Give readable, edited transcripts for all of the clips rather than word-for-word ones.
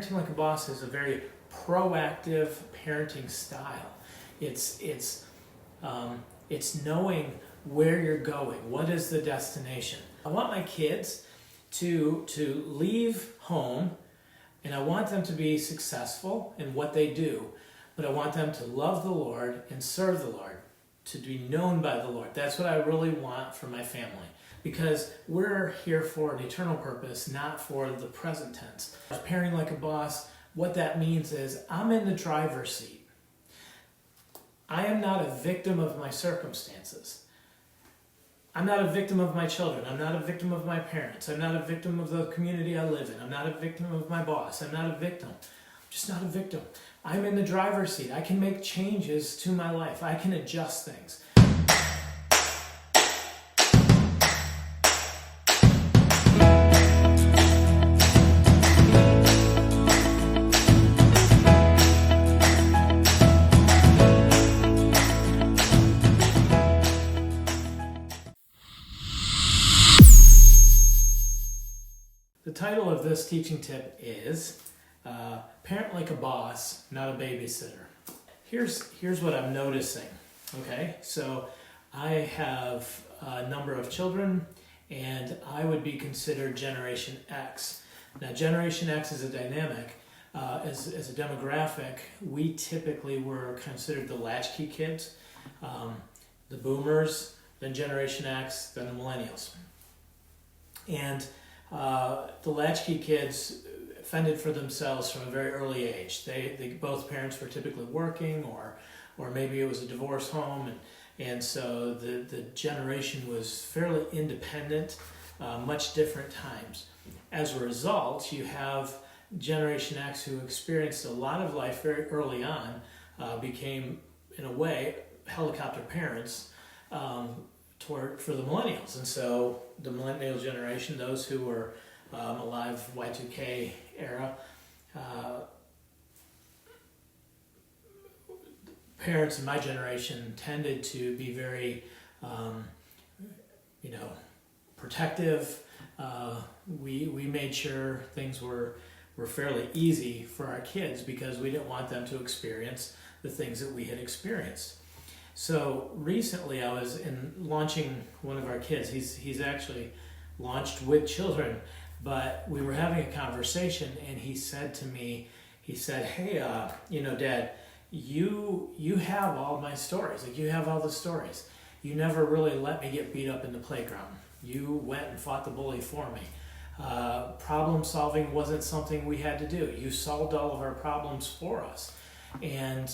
Parenting Like a Boss is a very proactive parenting style. It's knowing where you're going. What is the destination? I want my kids to leave home, and I want them to be successful in what they do, but I want them to love the Lord and serve the Lord, to be known by the Lord. That's what I really want for my family, because we're here for an eternal purpose, not for the present tense. Parenting Like a Boss, what that means is I'm in the driver's seat. I am not a victim of my circumstances. I'm not a victim of my children. I'm not a victim of my parents. I'm not a victim of the community I live in. I'm not a victim of my boss. I'm not a victim. I'm just not a victim. I'm in the driver's seat. I can make changes to my life. I can adjust things. The title of this teaching tip is Parent Like a Boss, Not a Babysitter. Here's what I'm noticing, okay? So I have a number of children, and I would be considered Generation X. Now, Generation X is a dynamic. As a demographic, we typically were considered the latchkey kids, the boomers, then Generation X, then the millennials. And the latchkey kids fended for themselves from a very early age. They both parents were typically working, or maybe it was a divorce home, and so the generation was fairly independent, much different times. As a result, you have Generation X, who experienced a lot of life very early on, became, in a way, helicopter parents for the millennials. And so the millennial generation, those who were alive Y2K era, parents in my generation tended to be very protective. We made sure things were fairly easy for our kids because we didn't want them to experience the things that we had experienced. So recently I was launching one of our kids. He's actually launched with children, but we were having a conversation, and he said to me, hey, Dad, you have all my stories. Like, you have all the stories. You never really let me get beat up in the playground. You went and fought the bully for me. Problem solving wasn't something we had to do. You solved all of our problems for us. And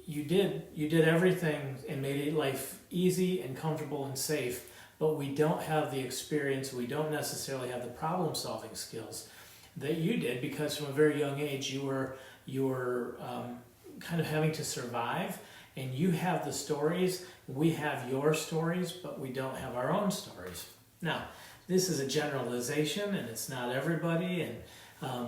you did everything and made life easy and comfortable and safe, but we don't have the experience, we don't necessarily have the problem solving skills that you did, because from a very young age you were kind of having to survive, and you have the stories, we have your stories, but we don't have our own stories. Now, this is a generalization, and it's not everybody, and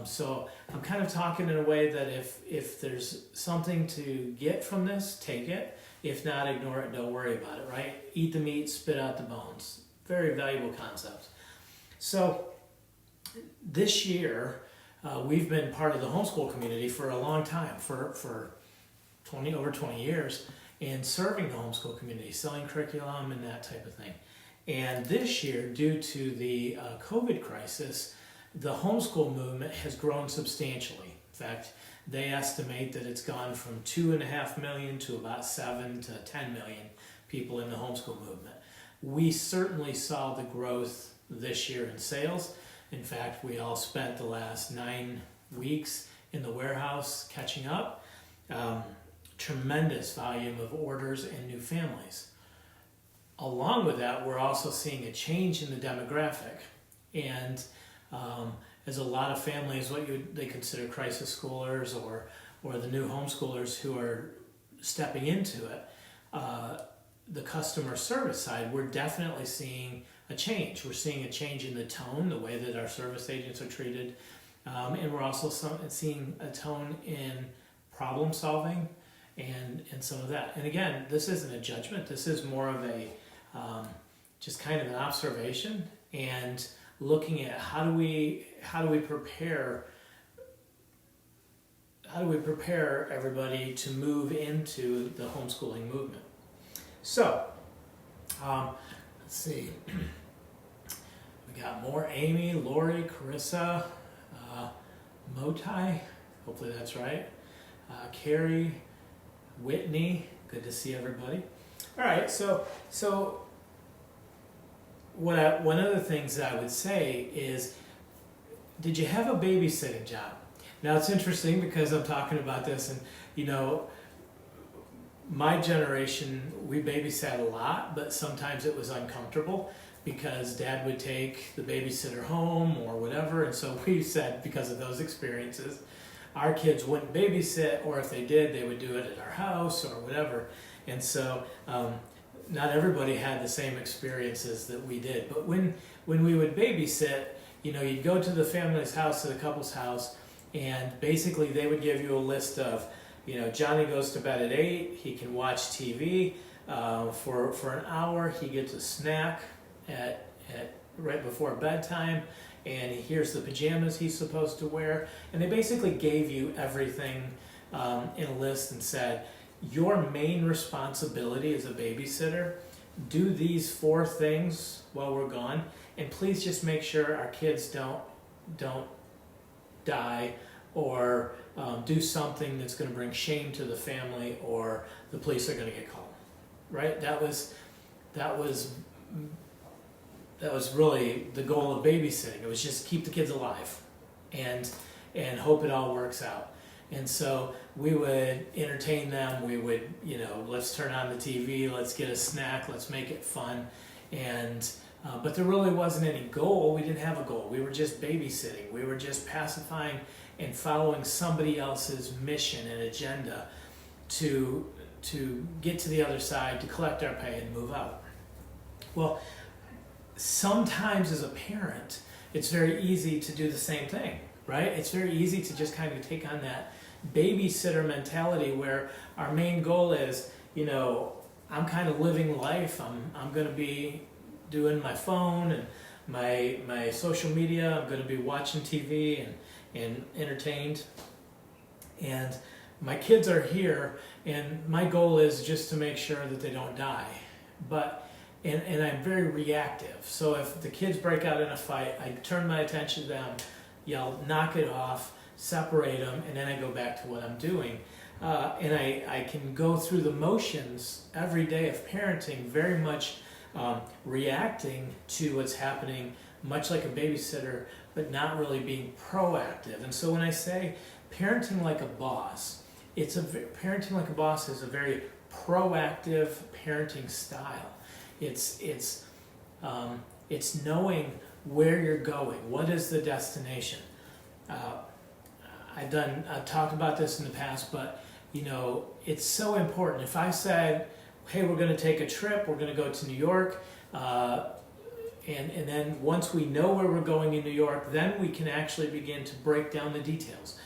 so I'm kind of talking in a way that if there's something to get from this, take it. If not, ignore it, don't worry about it, right? Eat the meat, spit out the bones. Very valuable concept. So this year, we've been part of the homeschool community for a long time, for over 20 years, and serving the homeschool community, selling curriculum and that type of thing. And this year, due to the COVID crisis, the homeschool movement has grown substantially. In fact, they estimate that it's gone from 2.5 million to about 7 to 10 million people in the homeschool movement. We certainly saw the growth this year in sales. In fact, we all spent the last 9 weeks in the warehouse catching up. Tremendous volume of orders and new families. Along with that, we're also seeing a change in the demographic. And as a lot of families, they consider crisis schoolers or the new homeschoolers who are stepping into it, the customer service side, we're definitely seeing a change. We're seeing a change in the tone, the way that our service agents are treated, and we're also seeing a tone in problem solving and some of that. And again, this isn't a judgment. This is more of a just kind of an observation and looking at how do we prepare how do we prepare everybody to move into the homeschooling movement? So, let's see. We got more Amy, Lori, Carissa, Motai, hopefully that's right, Carrie, Whitney, good to see everybody. All right, so one of the things that I would say is, did you have a babysitting job? Now it's interesting because I'm talking about this, and you know, my generation, we babysat a lot, but sometimes it was uncomfortable because Dad would take the babysitter home or whatever, and so we said, because of those experiences, our kids wouldn't babysit, or if they did, they would do it at our house or whatever. And so not everybody had the same experiences that we did. But when we would babysit, you know, you'd go to the family's house, to the couple's house, and basically they would give you a list of, you know, Johnny goes to bed at 8, he can watch TV for an hour, he gets a snack at right before bedtime, and here's the pajamas he's supposed to wear. And they basically gave you everything in a list and said, your main responsibility as a babysitter, do these 4 things while we're gone, and please just make sure our kids don't die or do something that's going to bring shame to the family, or the police are going to get called. Right? That was really the goal of babysitting. It was just keep the kids alive and hope it all works out. And so we would entertain them. We would, you know, let's turn on the TV, let's get a snack, let's make it fun. And but there really wasn't any goal. We didn't have a goal. We were just babysitting. We were just pacifying and following somebody else's mission and agenda to get to the other side, to collect our pay and move out. Well, sometimes as a parent, it's very easy to do the same thing, right? It's very easy to just kind of take on that babysitter mentality where our main goal is, you know, I'm kind of living life. I'm going to be doing my phone and my social media. I'm going to be watching TV and entertained. And my kids are here, and my goal is just to make sure that they don't die. And I'm very reactive. So if the kids break out in a fight, I turn my attention to them, yell, knock it off, separate them, and then I go back to what I'm doing. And I can go through the motions every day of parenting, very much reacting to what's happening, much like a babysitter, but not really being proactive. And so when I say parenting like a boss, parenting like a boss is a very proactive parenting style. It's knowing where you're going. What is the destination? I've talked about this in the past, but you know, it's so important. If I said, hey, we're going to take a trip, we're going to go to New York, and then once we know where we're going in New York, then we can actually begin to break down the details.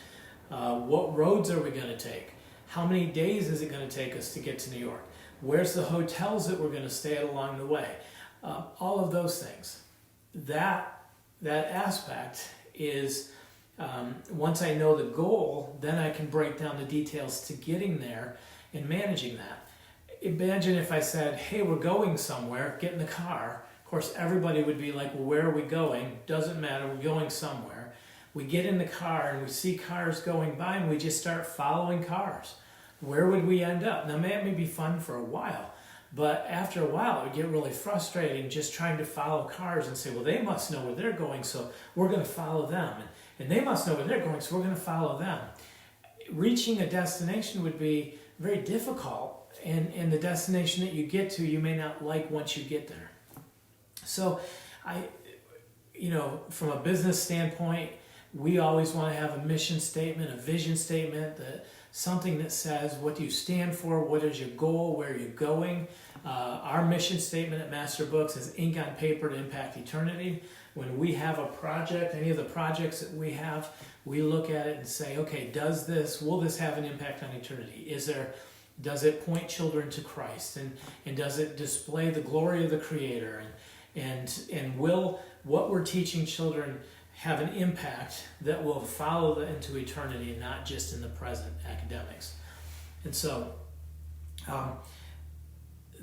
What roads are we going to take? How many days is it going to take us to get to New York? Where's the hotels that we're going to stay at along the way? All of those things. That aspect is, once I know the goal, then I can break down the details to getting there and managing that. Imagine if I said, hey, we're going somewhere, get in the car. Of course, everybody would be like, well, where are we going? Doesn't matter, we're going somewhere. We get in the car and we see cars going by and we just start following cars. Where would we end up? Now, that may be fun for a while, but after a while, it would get really frustrating just trying to follow cars and say, well, they must know where they're going, so we're going to follow them. And they must know where they're going, so we're going to follow them. Reaching a destination would be very difficult, and the destination that you get to, you may not like once you get there. So, from a business standpoint, we always want to have a mission statement, a vision statement, something that says what do you stand for, what is your goal, where are you going. Our mission statement at Master Books is ink on paper to impact eternity. When we have a project, any of the projects that we have, we look at it and say, okay, will this have an impact on eternity? Does it point children to Christ? And does it display the glory of the Creator? And will what we're teaching children have an impact that will follow them into eternity, not just in the present academics. And so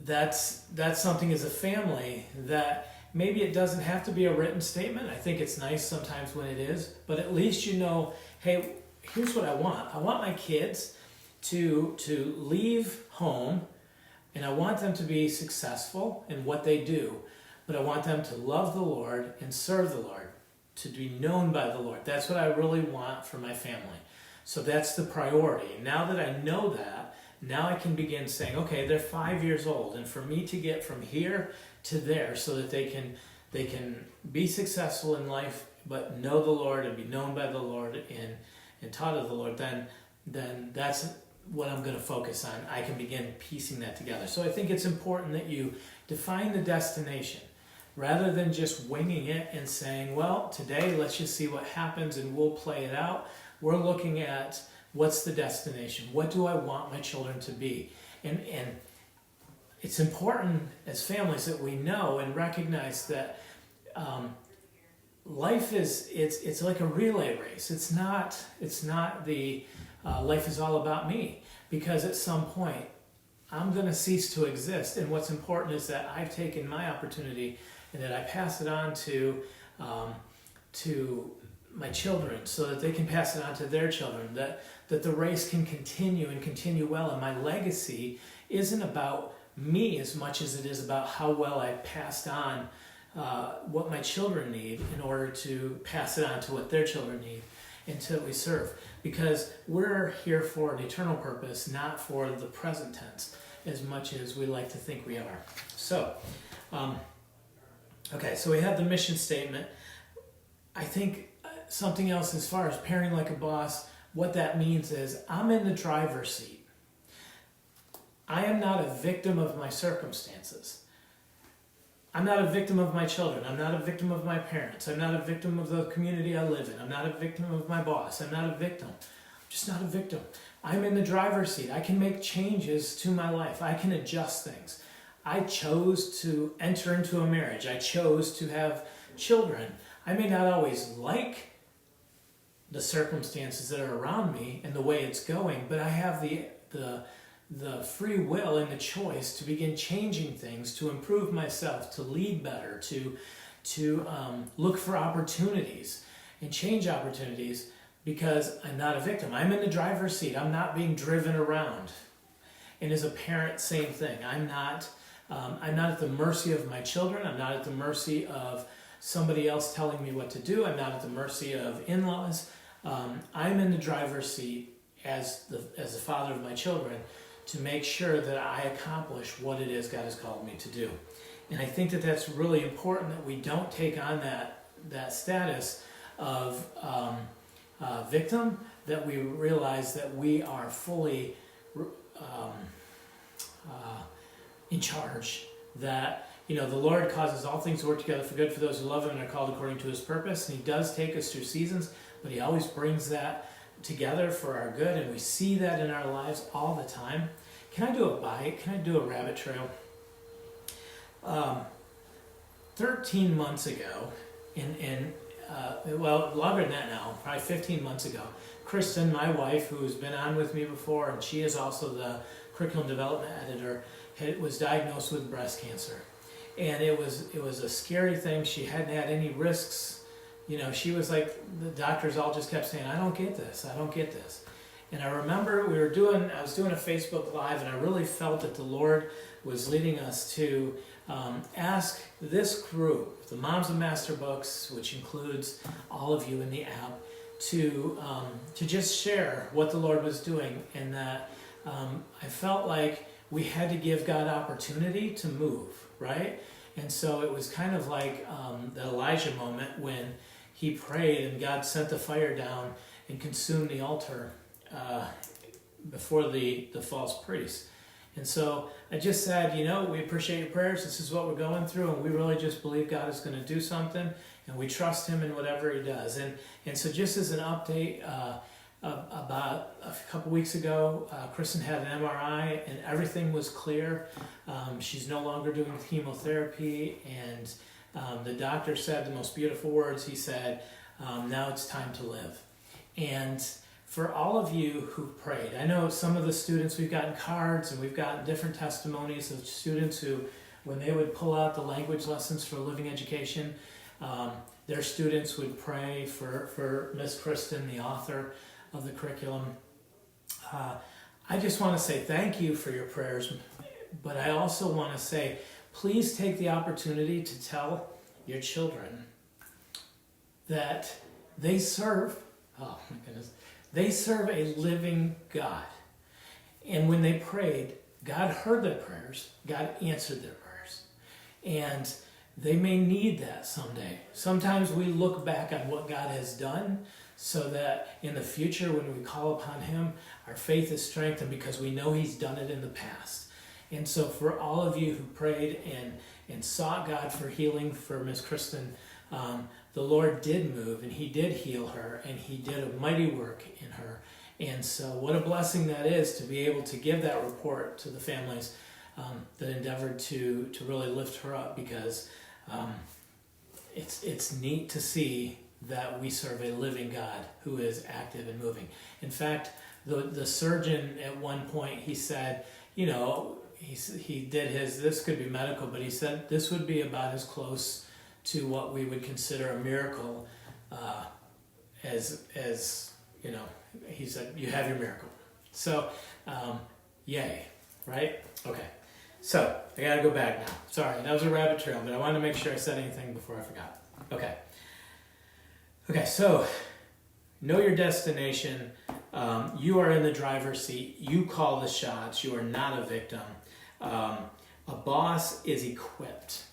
that's something as a family that maybe it doesn't have to be a written statement. I think it's nice sometimes when it is, but at least you know, hey, here's what I want. I want my kids to leave home, and I want them to be successful in what they do, but I want them to love the Lord and serve the Lord, to be known by the Lord. That's what I really want for my family. So that's the priority. Now that I know that, now I can begin saying, okay, they're 5 years old, and for me to get from here to there so that they can be successful in life, but know the Lord and be known by the Lord and taught of the Lord, then that's what I'm going to focus on. I can begin piecing that together. So I think it's important that you define the destination rather than just winging it and saying, well, today let's just see what happens and we'll play it out. We're looking at what's the destination? What do I want my children to be? And it's important as families that we know and recognize that life it's like a relay race. It's not the life is all about me, because at some point I'm going to cease to exist. And what's important is that I've taken my opportunity and that I pass it on to my children so that they can pass it on to their children, that the race can continue and continue well. And my legacy isn't about me as much as it is about how well I passed on what my children need in order to pass it on to what their children need until we serve. Because we're here for an eternal purpose, not for the present tense, as much as we like to think we are. So, okay, so we have the mission statement. I think something else as far as parenting like a boss, what that means is I'm in the driver's seat. I am not a victim of my circumstances. I'm not a victim of my children. I'm not a victim of my parents. I'm not a victim of the community I live in. I'm not a victim of my boss. I'm not a victim. I'm just not a victim. I'm in the driver's seat. I can make changes to my life. I can adjust things. I chose to enter into a marriage. I chose to have children. I may not always like the circumstances that are around me and the way it's going, but I have the free will and the choice to begin changing things, to improve myself, to lead better, to look for opportunities and change opportunities, because I'm not a victim. I'm in the driver's seat. I'm not being driven around. And as a parent, same thing. I'm not at the mercy of my children. I'm not at the mercy of somebody else telling me what to do. I'm not at the mercy of in-laws. I'm in the driver's seat as the father of my children to make sure that I accomplish what it is God has called me to do. And I think that that's really important, that we don't take on that status of victim, that we realize that we are fully in charge, that the Lord causes all things to work together for good for those who love Him and are called according to His purpose. And He does take us through seasons, but He always brings that together for our good, and we see that in our lives all the time. Can I do a bite? Can I do a rabbit trail? 13 months ago, well, longer than that now, probably 15 months ago, Kristen, my wife, who's been on with me before, and she is also the curriculum development editor, was diagnosed with breast cancer. And it was a scary thing. She hadn't had any risks. She was like, the doctors all just kept saying, I don't get this. And I remember I was doing a Facebook Live, and I really felt that the Lord was leading us to ask this group, the Moms of Master Books, which includes all of you in the app, to just share what the Lord was doing, and that I felt like we had to give God opportunity to move, right? And so it was kind of like the Elijah moment when he prayed and God sent the fire down and consumed the altar before the false priest. And so I just said, we appreciate your prayers. This is what we're going through, and we really just believe God is going to do something, and we trust Him in whatever He does. And so just as an update, about a couple weeks ago, Kristen had an MRI, and everything was clear. She's no longer doing chemotherapy, and the doctor said the most beautiful words. He said, Now it's time to live. And for all of you who prayed, I know some of the students, we've gotten cards and we've gotten different testimonies of students who, when they would pull out the language lessons for living education, their students would pray for Miss Kristen, the author of the curriculum. I just want to say thank you for your prayers, but I also want to say, please take the opportunity to tell your children that they serve, oh my goodness, they serve a living God. And when they prayed, God heard their prayers, God answered their prayers. And they may need that someday. Sometimes we look back on what God has done so that in the future when we call upon Him, our faith is strengthened because we know He's done it in the past. And so for all of you who prayed and sought God for healing for Miss Kristen, the Lord did move and He did heal her and He did a mighty work in her. And so what a blessing that is to be able to give that report to the families that endeavored to really lift her up, because it's neat to see that we serve a living God who is active and moving. In fact, the surgeon at one point, he said, you know, he did his, this could be medical, but he said this would be about as close to what we would consider a miracle as you know, he said, you have your miracle. So, yay, right? Okay. So, I gotta go back now. Sorry, that was a rabbit trail, but I wanted to make sure I said anything before I forgot. Okay, so, know your destination. You are in the driver's seat. You call the shots. You are not a victim. A boss is equipped.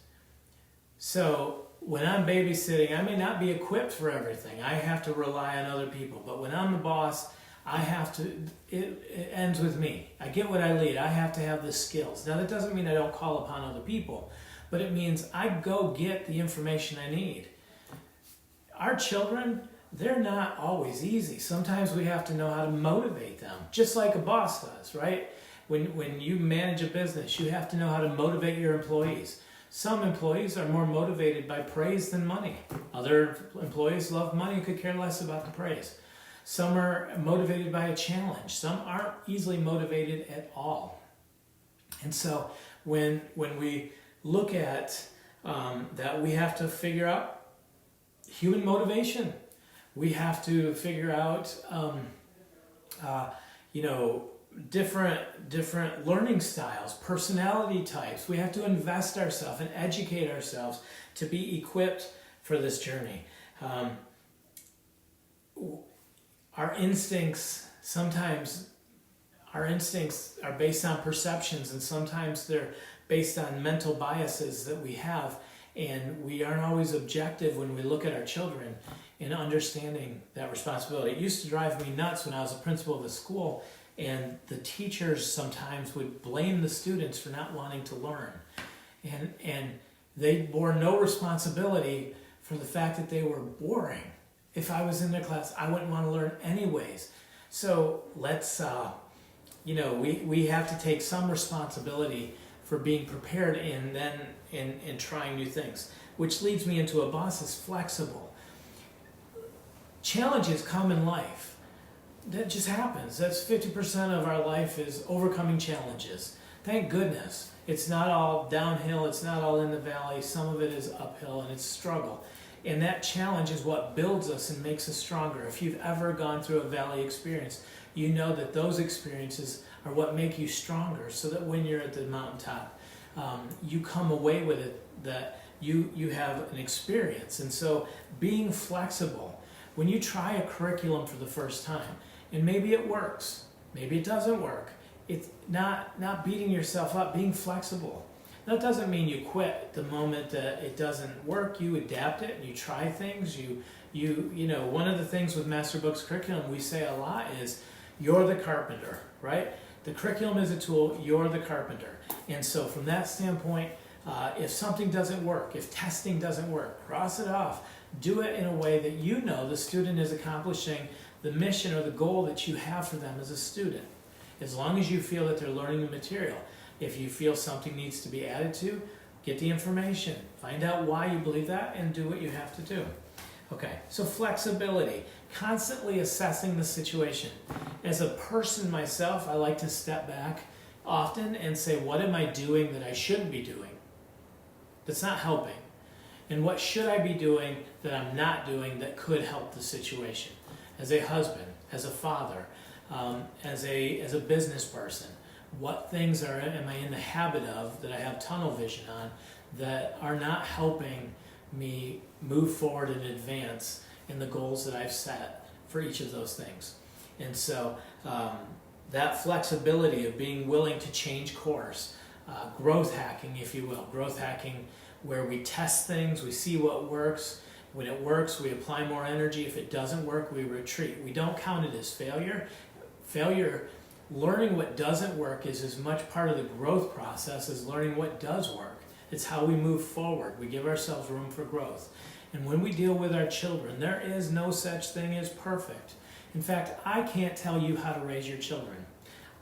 So, when I'm babysitting, I may not be equipped for everything. I have to rely on other people. But when I'm the boss, I have to, it ends with me. I get what I lead. I have to have the skills. Now, that doesn't mean I don't call upon other people, but it means I go get the information I need. Our children, they're not always easy. Sometimes we have to know how to motivate them, just like a boss does, right? When you manage a business, you have to know how to motivate your employees. Some employees are more motivated by praise than money. Other employees love money and could care less about the praise. Some are motivated by a challenge. Some aren't easily motivated at all. And so when we look at that, we have to figure out human motivation. We have to figure out, different learning styles, personality types. We have to invest ourselves and educate ourselves to be equipped for this journey. Our instincts are based on perceptions, and sometimes they're based on mental biases that we have, and we aren't always objective when we look at our children in understanding that responsibility. It used to drive me nuts when I was a principal of a school, and the teachers sometimes would blame the students for not wanting to learn. And they bore no responsibility for the fact that they were boring. If I was in their class, I wouldn't want to learn anyways. So let's, we have to take some responsibility for being prepared and trying new things, which leads me into a boss is flexible. Challenges come in life. That just happens. That's 50% of our life is overcoming challenges. Thank goodness. It's not all downhill. It's not all in the valley. Some of it is uphill and it's struggle. And that challenge is what builds us and makes us stronger. If you've ever gone through a valley experience, you know that those experiences are what make you stronger, so that when you're at the mountaintop, you come away with it, that you have an experience. And so being flexible, when you try a curriculum for the first time, and maybe it works, maybe it doesn't work, it's not beating yourself up, being flexible. That doesn't mean you quit the moment that it doesn't work. You adapt it and you try things. One of the things with Master Books curriculum we say a lot is, you're the carpenter, right? The curriculum is a tool, you're the carpenter. And so from that standpoint, if something doesn't work, if testing doesn't work, cross it off. Do it in a way that you know the student is accomplishing the mission or the goal that you have for them as a student. As long as you feel that they're learning the material. If you feel something needs to be added to, get the information. Find out why you believe that and do what you have to do. Okay, so flexibility, constantly assessing the situation. As a person myself, I like to step back often and say, what am I doing that I shouldn't be doing? That's not helping. And what should I be doing that I'm not doing that could help the situation? As a husband, as a father, as a business person, what things am I in the habit of that I have tunnel vision on that are not helping me move forward and advance in the goals that I've set for each of those things? And so that flexibility of being willing to change course, growth hacking, if you will, growth hacking where we test things, we see what works. When it works, we apply more energy. If it doesn't work, we retreat. We don't count it as failure. Learning what doesn't work is as much part of the growth process as learning what does work. It's how we move forward. We give ourselves room for growth. And when we deal with our children, there is no such thing as perfect. In fact, I can't tell you how to raise your children.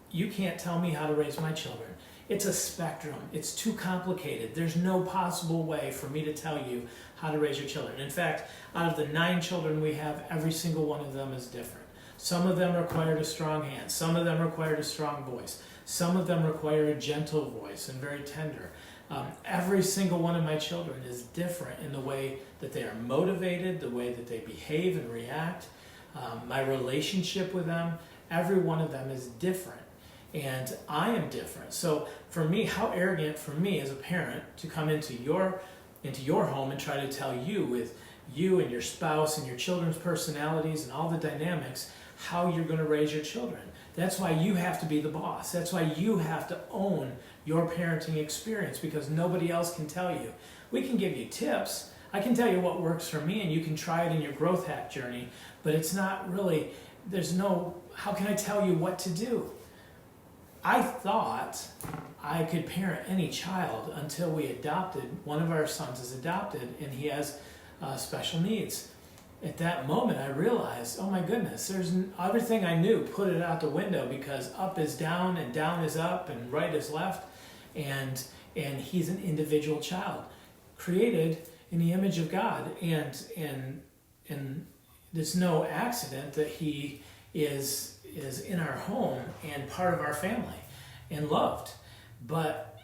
You can't tell me how to raise my children. It's a spectrum. It's too complicated. There's no possible way for me to tell you how to raise your children. In fact, out of the 9 children we have, every single one of them is different. Some of them required a strong hand. Some of them required a strong voice. Some of them require a gentle voice and very tender. Every single one of my children is different in the way that they are motivated, the way that they behave and react. My relationship with them, every one of them is different. And I am different. So for me, how arrogant for me as a parent to come into your home and try to tell you, with you and your spouse and your children's personalities and all the dynamics, how you're going to raise your children. That's why you have to be the boss. That's why you have to own your parenting experience, because nobody else can tell you. We can give you tips. I can tell you what works for me, and you can try it in your growth hack journey, but it's not really, how can I tell you what to do? I thought I could parent any child until we adopted. One of our sons is adopted, and he has special needs. At that moment, I realized, oh my goodness, there's everything I knew, put it out the window, because up is down and down is up and right is left, and he's an individual child created in the image of God, and there's no accident that he is in our home and part of our family and loved. But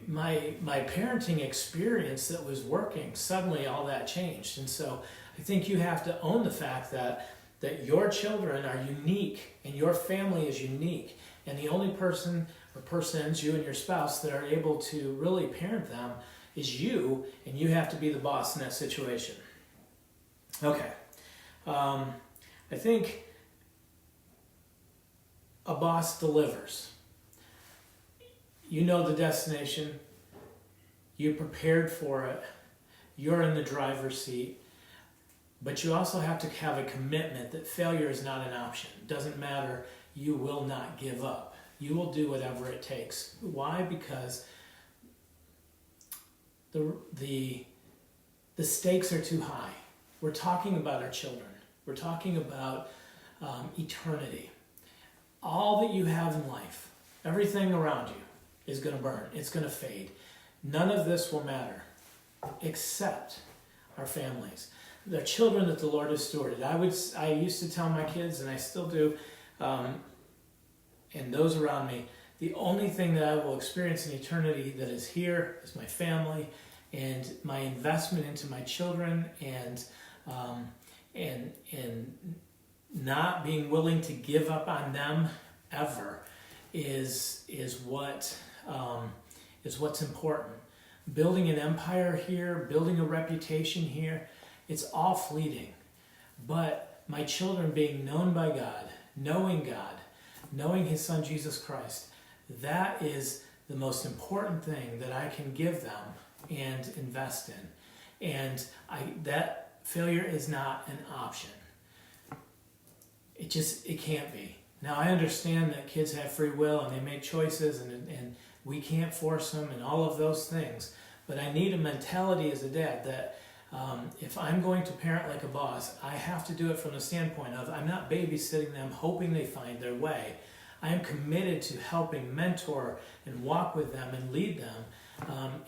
my parenting experience that was working, suddenly all that changed. And so I think you have to own the fact that your children are unique and your family is unique, and the only person or persons, you and your spouse, that are able to really parent them is you, and you have to be the boss in that situation. Okay. I think a boss delivers. You know the destination. You prepared for it. You're in the driver's seat. But you also have to have a commitment that failure is not an option. It doesn't matter. You will not give up. You will do whatever it takes. Why? Because the stakes are too high. We're talking about our children. We're talking about eternity. All that you have in life, everything around you, is going to burn. It's going to fade. None of this will matter except our families. The children that the Lord has stewarded. I used to tell my kids, and I still do, and those around me, the only thing that I will experience in eternity that is here is my family and my investment into my children, and not being willing to give up on them ever is what's important. Building an empire here, building a reputation here, it's all fleeting. But my children being known by God, knowing His Son Jesus Christ, that is the most important thing that I can give them and invest in. And that failure is not an option. It can't be. Now, I understand that kids have free will and they make choices, and we can't force them and all of those things. But I need a mentality as a dad that if I'm going to parent like a boss, I have to do it from the standpoint of I'm not babysitting them, hoping they find their way. I am committed to helping mentor and walk with them and lead them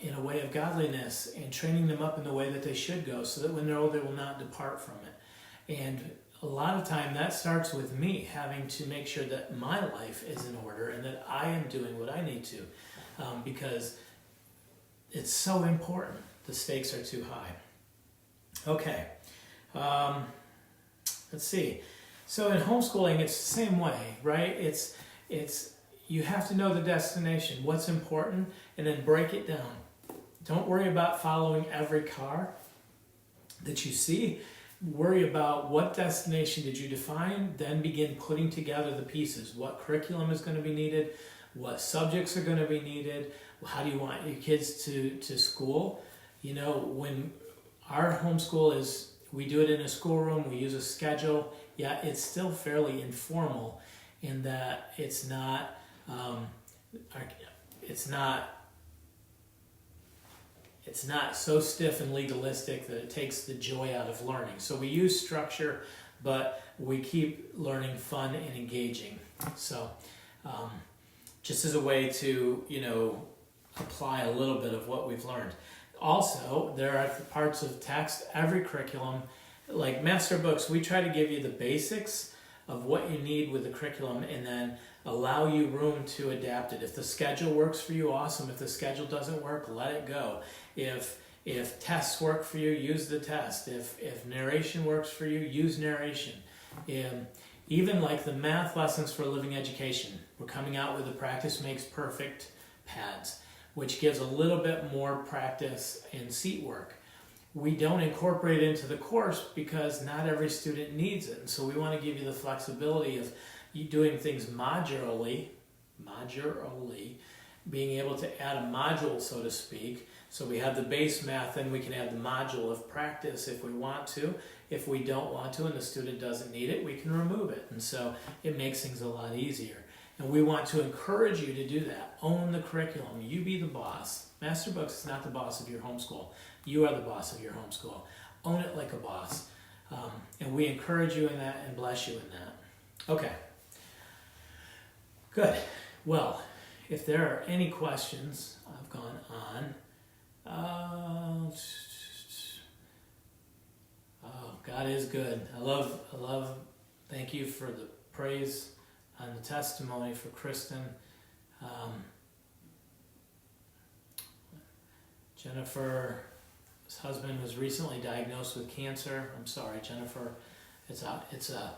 in a way of godliness and training them up in the way that they should go, so that when they're old they will not depart from it. And a lot of time that starts with me having to make sure that my life is in order and that I am doing what I need to, because it's so important. The stakes are too high. Okay, let's see. So in homeschooling, it's the same way, right? It's you have to know the destination, what's important, and then break it down. Don't worry about following every car that you see. Worry about what destination did you define, then begin putting together the pieces. What curriculum is going to be needed, what subjects are going to be needed, how do you want your kids to school. You know, when our homeschool is, we do it in a schoolroom, we use a schedule, yeah, it's still fairly informal in that it's not so stiff and legalistic that it takes the joy out of learning. So we use structure, but we keep learning fun and engaging. So just as a way to, you know, apply a little bit of what we've learned. Also, there are parts of text, every curriculum, like Master Books, we try to give you the basics of what you need with the curriculum and then allow you room to adapt it. If the schedule works for you, awesome. If the schedule doesn't work, let it go. If tests work for you, use the test. If narration works for you, use narration. Even like the math lessons for living education, we're coming out with the Practice Makes Perfect pads, which gives a little bit more practice and seat work. We don't incorporate it into the course because not every student needs it. And so we want to give you the flexibility of you doing things modularly, being able to add a module, so to speak. So we have the base math, and we can add the module of practice if we want to. If we don't want to and the student doesn't need it, we can remove it. And so it makes things a lot easier. And we want to encourage you to do that. Own the curriculum. You be the boss. Master Books is not the boss of your homeschool. You are the boss of your homeschool. Own it like a boss. And we encourage you in that and bless you in that. Okay. Good. Well, if there are any questions, I've gone on. Oh, God is good. I love, thank you for the praise and the testimony for Kristen. Jennifer's husband was recently diagnosed with cancer. I'm sorry, Jennifer. It's a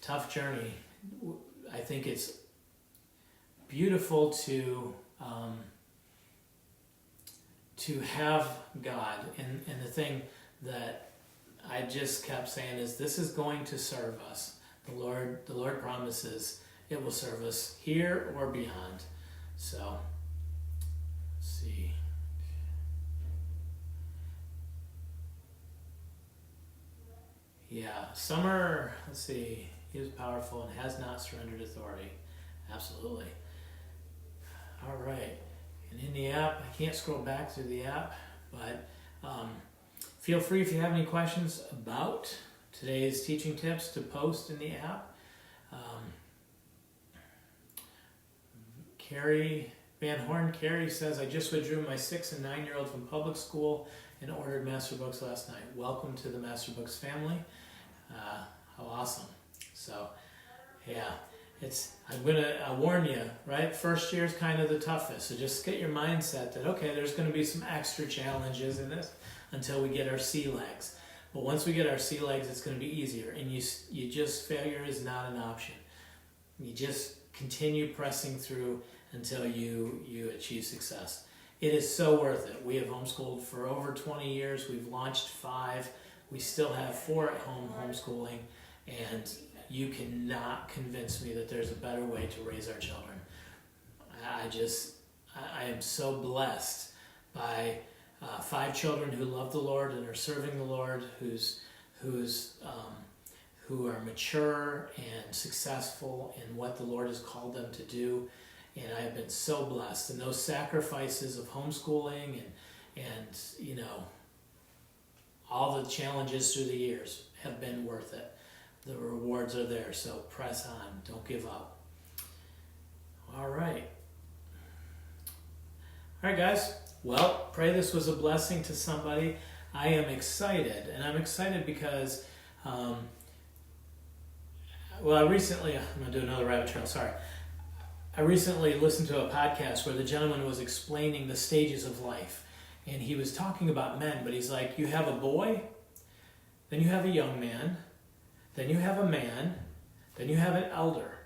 tough journey. I think it's beautiful to have God, and the thing that I just kept saying is, this is going to serve us. The Lord promises it will serve us here or beyond. So, let's see. Yeah, Summer, let's see, he is powerful and has not surrendered authority. Absolutely. All right. And in the app, I can't scroll back through the app, but feel free if you have any questions about today's teaching tips to post in the app. Carrie Van Horn, Carrie says, I just withdrew my 6 and 9-year-old from public school and ordered Master Books last night. Welcome to the Master Books family. How awesome. So, yeah. I'll warn you, right? First year is kind of the toughest. So just get your mindset that, okay, there's going to be some extra challenges in this until we get our sea legs. But once we get our sea legs, it's going to be easier. And failure is not an option. You just continue pressing through until you achieve success. It is so worth it. We have homeschooled for over 20 years. We've launched 5. We still have 4 at home homeschooling. And you cannot convince me that there's a better way to raise our children. I am so blessed by 5 children who love the Lord and are serving the Lord, who are mature and successful in what the Lord has called them to do. And I have been so blessed. And those sacrifices of homeschooling and all the challenges through the years have been worth it. The rewards are there, so press on. Don't give up. All right. All right, guys. Well, pray this was a blessing to somebody. I am excited, and I'm excited because, I'm going to do another rabbit trail, sorry. I recently listened to a podcast where the gentleman was explaining the stages of life, and he was talking about men, but he's like, you have a boy, then you have a young man, then you have a man, then you have an elder.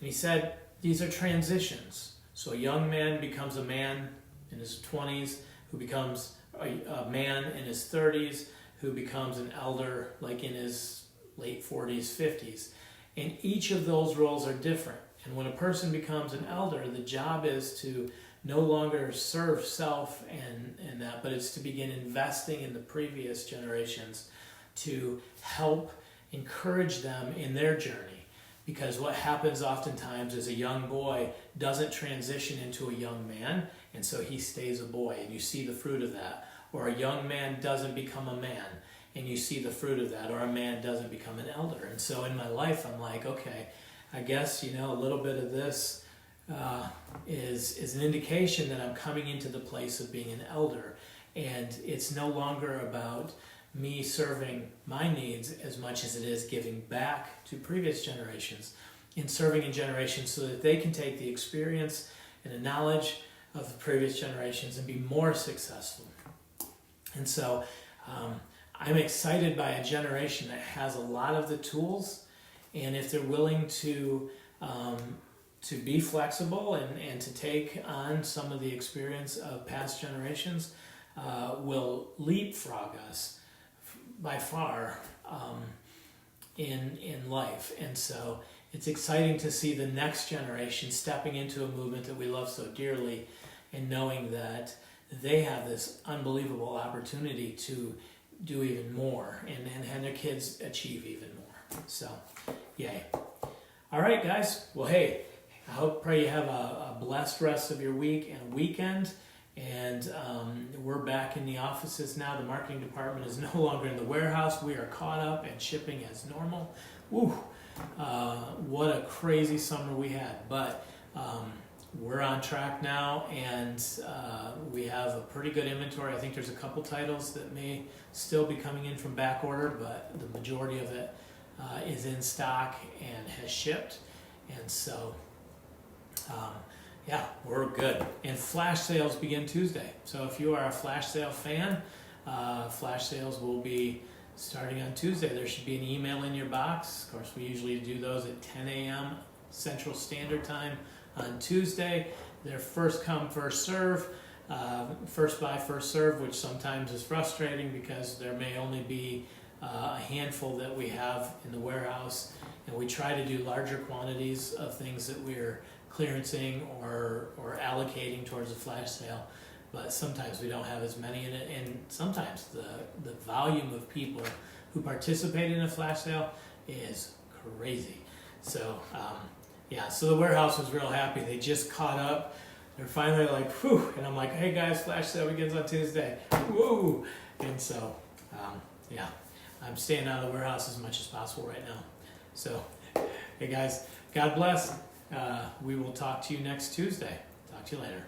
And he said, these are transitions. So a young man becomes a man in his 20s, who becomes a man in his 30s, who becomes an elder like in his late 40s, 50s. And each of those roles are different. And when a person becomes an elder, the job is to no longer serve self and that, but it's to begin investing in the previous generations to help encourage them in their journey. Because what happens oftentimes is a young boy doesn't transition into a young man, and so he stays a boy, and you see the fruit of that. Or a young man doesn't become a man, and you see the fruit of that. Or a man doesn't become an elder. And so in my life, I'm like, okay, I guess, a little bit of this is an indication that I'm coming into the place of being an elder. And it's no longer about me serving my needs as much as it is giving back to previous generations and serving in generations so that they can take the experience and the knowledge of the previous generations and be more successful. And so I'm excited by a generation that has a lot of the tools, and if they're willing to be flexible and to take on some of the experience of past generations, will leapfrog us by far in life. And so it's exciting to see the next generation stepping into a movement that we love so dearly and knowing that they have this unbelievable opportunity to do even more and their kids achieve even more. So, yay. All right, guys. Well, hey, pray you have a blessed rest of your week and weekend. And we're back in the offices now. The marketing department is no longer in the warehouse. We are caught up and shipping as normal. Woo! What a crazy summer we had. But we're on track now, and we have a pretty good inventory. I think there's a couple titles that may still be coming in from back order, but the majority of it is in stock and has shipped. And so yeah, we're good. And flash sales begin Tuesday. So if you are a flash sale fan, flash sales will be starting on Tuesday. There should be an email in your box. Of course, we usually do those at 10 a.m. Central Standard Time on Tuesday. They're first come, first serve, first buy, first serve, which sometimes is frustrating because there may only be a handful that we have in the warehouse. And we try to do larger quantities of things that we're clearancing or allocating towards a flash sale, but sometimes we don't have as many in it, and sometimes the volume of people who participate in a flash sale is crazy. So yeah, so the warehouse was real happy. They just caught up. They're finally like, whew, and I'm like, hey guys, flash sale begins on Tuesday. Whoa! And so yeah, I'm staying out of the warehouse as much as possible right now. So hey guys, God bless. We will talk to you next Tuesday. Talk to you later.